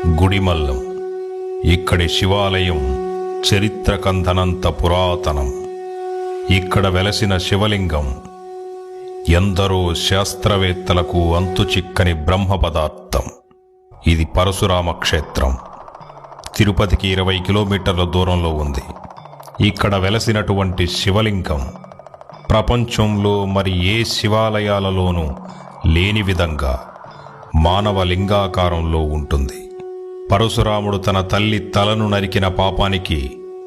గుడిమల్లం. ఇక్కడి శివాలయం చరిత్రకందనంత పురాతనం. ఇక్కడ వెలసిన శివలింగం ఎందరో శాస్త్రవేత్తలకు అంతుచిక్కని బ్రహ్మ పదార్థం. ఇది పరశురామ క్షేత్రం. తిరుపతికి 20 కిలోమీటర్ల దూరంలో ఉంది. ఇక్కడ వెలసినటువంటి శివలింగం ప్రపంచంలో మరి ఏ శివాలయాలలోనూ లేని విధంగా మానవ లింగాకారంలో ఉంటుంది. పరశురాముడు తన తల్లి తలను నరికిన పాపానికి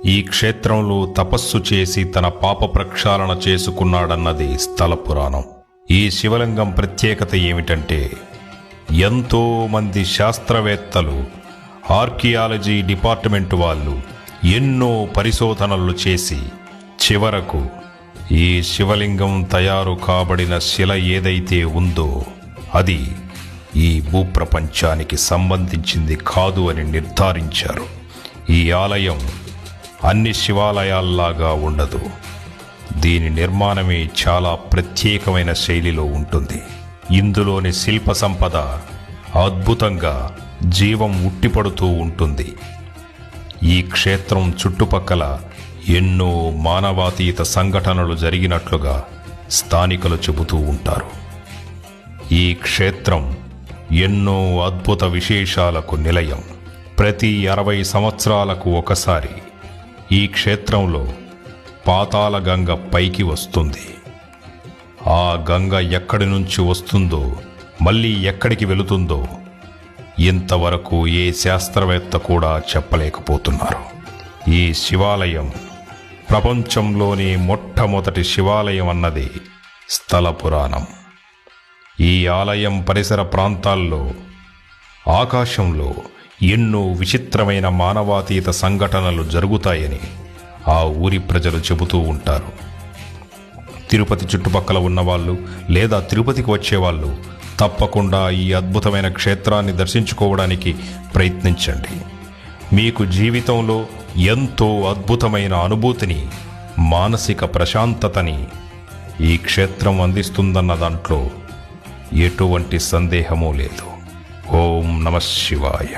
ఈ క్షేత్రంలో తపస్సు చేసి తన పాప ప్రక్షాళన చేసుకున్నాడన్నది స్థల పురాణం. ఈ శివలింగం ప్రత్యేకత ఏమిటంటే, ఎంతో మంది శాస్త్రవేత్తలు, ఆర్కియాలజీ డిపార్ట్మెంట్ వాళ్ళు ఎన్నో పరిశోధనలు చేసి చివరకు ఈ శివలింగం తయారు కాబడిన శిల ఏదైతే ఉందో అది ఈ భూప్రపంచానికి సంబంధించింది కాదు అని నిర్ధారించారు. ఈ ఆలయం అన్ని శివాలయాల్లాగా ఉండదు. దీని నిర్మాణమే చాలా ప్రత్యేకమైన శైలిలో ఉంటుంది. ఇందులోని శిల్ప సంపద అద్భుతంగా జీవం ఉట్టిపడుతూ ఉంటుంది. ఈ క్షేత్రం చుట్టుపక్కల ఎన్నో మానవాతీత సంఘటనలు జరిగినట్లుగా స్థానికులు చెబుతూ ఉంటారు. ఈ క్షేత్రం ఎన్నో అద్భుత విశేషాలకు నిలయం. ప్రతి 60 సంవత్సరాలకు ఒకసారి ఈ క్షేత్రంలో పాతాళ గంగ పైకి వస్తుంది. ఆ గంగ ఎక్కడి నుంచి వస్తుందో, మళ్ళీ ఎక్కడికి వెళుతుందో ఇంతవరకు ఏ శాస్త్రవేత్త కూడా చెప్పలేకపోతున్నారు. ఈ శివాలయం ప్రపంచంలోని మొట్టమొదటి శివాలయం అన్నది స్థల పురాణం. ఈ ఆలయం పరిసర ప్రాంతాల్లో ఆకాశంలో ఎన్నో విచిత్రమైన మానవాతీత సంఘటనలు జరుగుతాయని ఆ ఊరి ప్రజలు చెబుతూ ఉంటారు. తిరుపతి చుట్టుపక్కల ఉన్నవాళ్ళు లేదా తిరుపతికి వచ్చేవాళ్ళు తప్పకుండా ఈ అద్భుతమైన క్షేత్రాన్ని దర్శించుకోవడానికి ప్రయత్నించండి. మీకు జీవితంలో ఎంతో అద్భుతమైన అనుభూతిని, మానసిక ప్రశాంతతని ఈ క్షేత్రం అందిస్తుందన్న దాంట్లో ఎటువంటి సందేహమూ లేదు. ఓం నమః శివాయ.